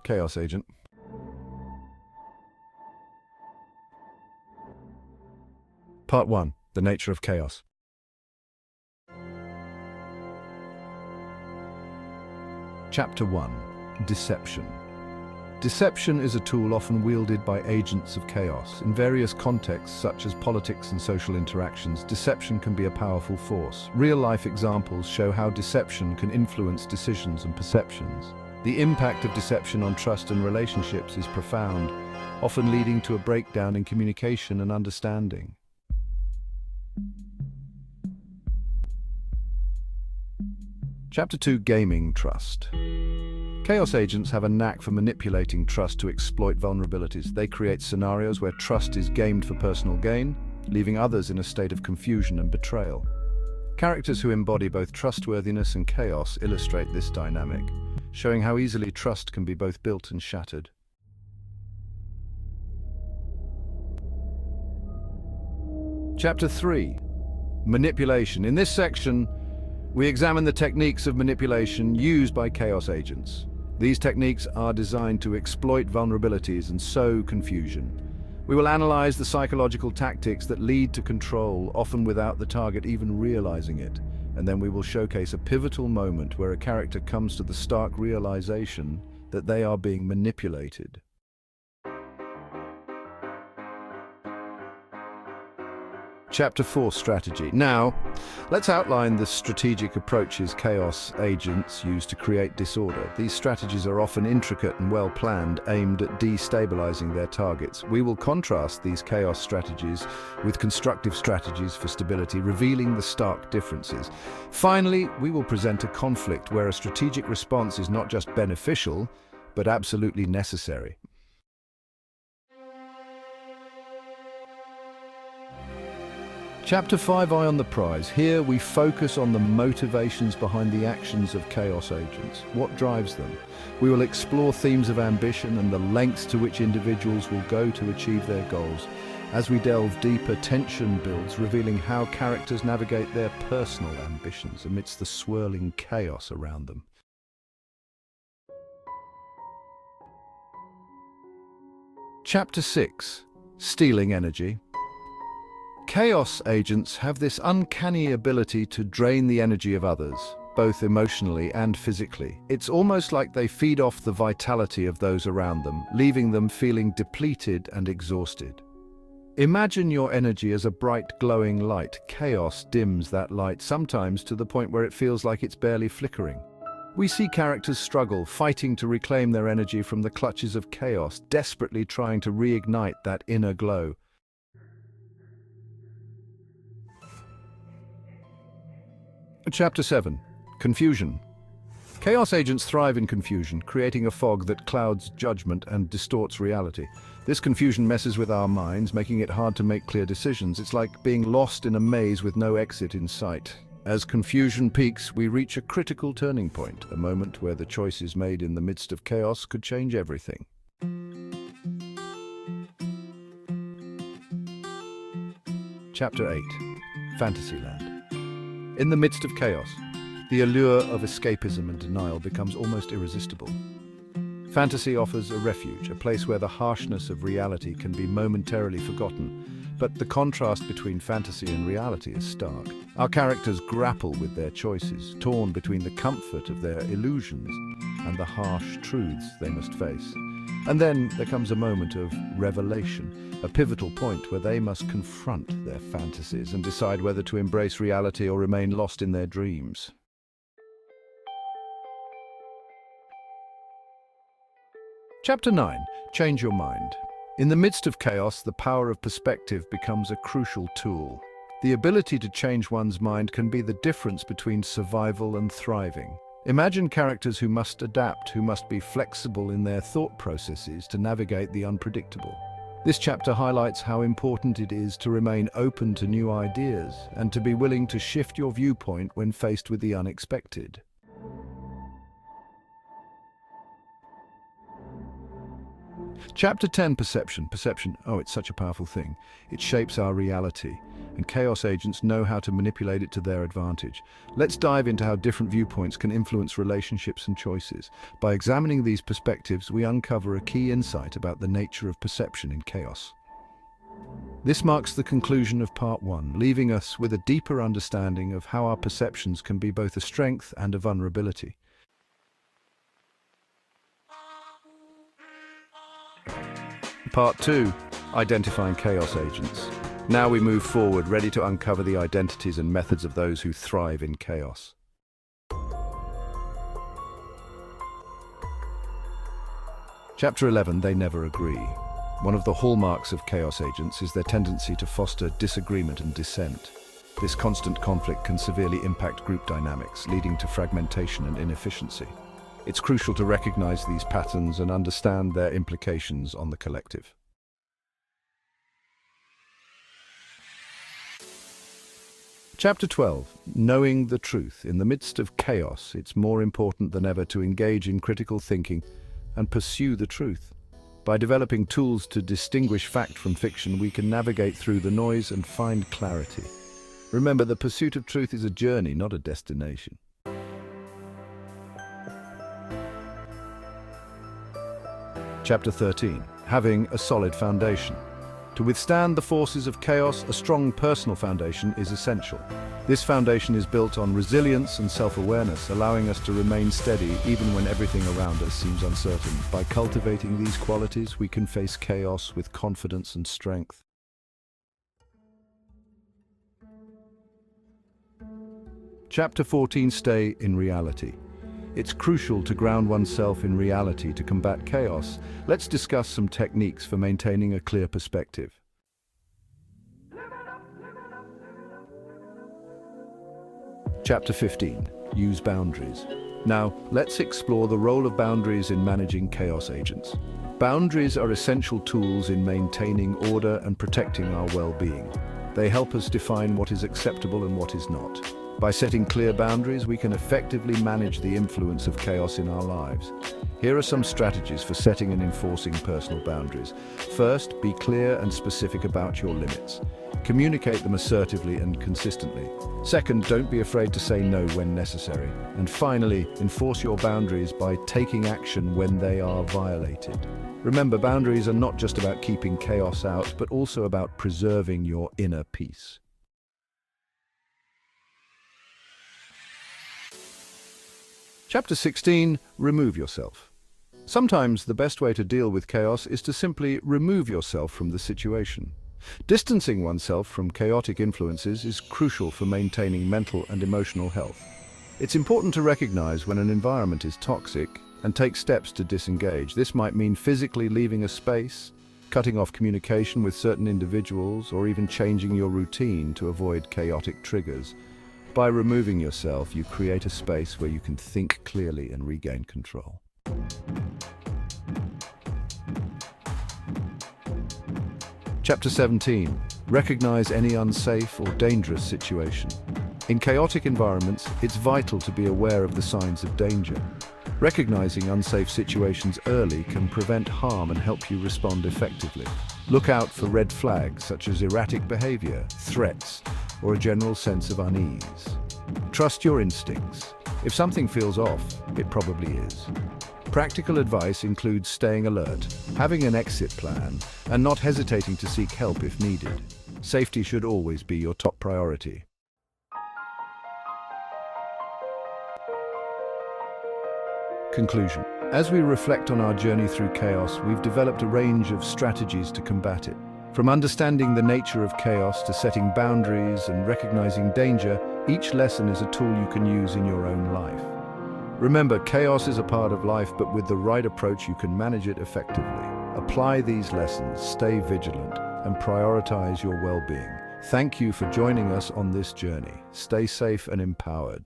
Chaos Agent. Part 1. The Nature of Chaos. Chapter 1. Deception. Deception is a tool often wielded by agents of chaos. In various contexts, such as politics and social interactions, deception can be a powerful force. Real-life examples show how deception can influence decisions and perceptions. The impact of deception on trust and relationships is profound, often leading to a breakdown in communication and understanding. Chapter 2. Gaming Trust. Chaos agents have a knack for manipulating trust to exploit vulnerabilities. They create scenarios where trust is gamed for personal gain, leaving others in a state of confusion and betrayal. Characters who embody both trustworthiness and chaos illustrate this dynamic, showing how easily trust can be both built and shattered. Chapter 3. Manipulation. In this section, we examine the techniques of manipulation used by chaos agents. These techniques are designed to exploit vulnerabilities and sow confusion. We will analyze the psychological tactics that lead to control, often without the target even realizing it. And then we will showcase a pivotal moment where a character comes to the stark realization that they are being manipulated. Chapter 4. Strategy. Now, let's outline the strategic approaches chaos agents use to create disorder. These strategies are often intricate and well-planned, aimed at destabilizing their targets. We will contrast these chaos strategies with constructive strategies for stability, revealing the stark differences. Finally, we will present a conflict where a strategic response is not just beneficial, but absolutely necessary. Chapter 5. Eye on the prize. Here we focus on the motivations behind the actions of chaos agents. What drives them? We will explore themes of ambition and the lengths to which individuals will go to achieve their goals. As we delve deeper, tension builds, revealing how characters navigate their personal ambitions amidst the swirling chaos around them. Chapter 6. Stealing energy. Chaos agents have this uncanny ability to drain the energy of others, both emotionally and physically. It's almost like they feed off the vitality of those around them, leaving them feeling depleted and exhausted. Imagine your energy as a bright, glowing light. Chaos dims that light, sometimes to the point where it feels like it's barely flickering. We see characters struggle, fighting to reclaim their energy from the clutches of chaos, desperately trying to reignite that inner glow. Chapter 7. Confusion. Chaos agents thrive in confusion, creating a fog that clouds judgment and distorts reality. This confusion messes with our minds, making it hard to make clear decisions. It's like being lost in a maze with no exit in sight. As confusion peaks, we reach a critical turning point, a moment where the choices made in the midst of chaos could change everything. Chapter 8. Fantasyland. In the midst of chaos, the allure of escapism and denial becomes almost irresistible. Fantasy offers a refuge, a place where the harshness of reality can be momentarily forgotten, but the contrast between fantasy and reality is stark. Our characters grapple with their choices, torn between the comfort of their illusions and the harsh truths they must face. And then there comes a moment of revelation, a pivotal point where they must confront their fantasies and decide whether to embrace reality or remain lost in their dreams. Chapter 9. Change your mind. In the midst of chaos, the power of perspective becomes a crucial tool. The ability to change one's mind can be the difference between survival and thriving. Imagine characters who must adapt, who must be flexible in their thought processes to navigate the unpredictable. This chapter highlights how important it is to remain open to new ideas and to be willing to shift your viewpoint when faced with the unexpected. Chapter 10. Perception. Perception, oh, it's such a powerful thing. It shapes our reality. and chaos agents know how to manipulate it to their advantage. Let's dive into how different viewpoints can influence relationships and choices. By examining these perspectives, we uncover a key insight about the nature of perception in chaos. This marks the conclusion of part 1, leaving us with a deeper understanding of how our perceptions can be both a strength and a vulnerability. Part 2, identifying chaos agents. Now we move forward, ready to uncover the identities and methods of those who thrive in chaos. Chapter 11, They Never Agree. One of the hallmarks of chaos agents is their tendency to foster disagreement and dissent. This constant conflict can severely impact group dynamics, leading to fragmentation and inefficiency. It's crucial to recognize these patterns and understand their implications on the collective. Chapter 12, Knowing the Truth. In the midst of chaos, it's more important than ever to engage in critical thinking and pursue the truth. By developing tools to distinguish fact from fiction, we can navigate through the noise and find clarity. Remember, the pursuit of truth is a journey, not a destination. Chapter 13, Having a Solid Foundation. To withstand the forces of chaos, a strong personal foundation is essential. This foundation is built on resilience and self-awareness, allowing us to remain steady even when everything around us seems uncertain. By cultivating these qualities, we can face chaos with confidence and strength. Chapter 14, Stay in Reality. It's crucial to ground oneself in reality to combat chaos. Let's discuss some techniques for maintaining a clear perspective. Chapter 15, Use Boundaries. Now, let's explore the role of boundaries in managing chaos agents. Boundaries are essential tools in maintaining order and protecting our well-being. They help us define what is acceptable and what is not. By setting clear boundaries, we can effectively manage the influence of chaos in our lives. Here are some strategies for setting and enforcing personal boundaries. First, be clear and specific about your limits. Communicate them assertively and consistently. Second, don't be afraid to say no when necessary. And finally, enforce your boundaries by taking action when they are violated. Remember, boundaries are not just about keeping chaos out, but also about preserving your inner peace. Chapter 16, Remove Yourself. Sometimes the best way to deal with chaos is to simply remove yourself from the situation. Distancing oneself from chaotic influences is crucial for maintaining mental and emotional health. It's important to recognize when an environment is toxic and take steps to disengage. This might mean physically leaving a space, cutting off communication with certain individuals, or even changing your routine to avoid chaotic triggers. By removing yourself, you create a space where you can think clearly and regain control. Chapter 17, Recognize any unsafe or dangerous situation. In chaotic environments, it's vital to be aware of the signs of danger. Recognizing unsafe situations early can prevent harm and help you respond effectively. Look out for red flags such as erratic behavior, threats, or a general sense of unease. Trust your instincts. If something feels off, it probably is. Practical advice includes staying alert, having an exit plan, and not hesitating to seek help if needed. Safety should always be your top priority. Conclusion. As we reflect on our journey through chaos, we've developed a range of strategies to combat it. From understanding the nature of chaos to setting boundaries and recognizing danger, each lesson is a tool you can use in your own life. Remember, chaos is a part of life, but with the right approach, you can manage it effectively. Apply these lessons, stay vigilant, and prioritize your well-being. Thank you for joining us on this journey. Stay safe and empowered.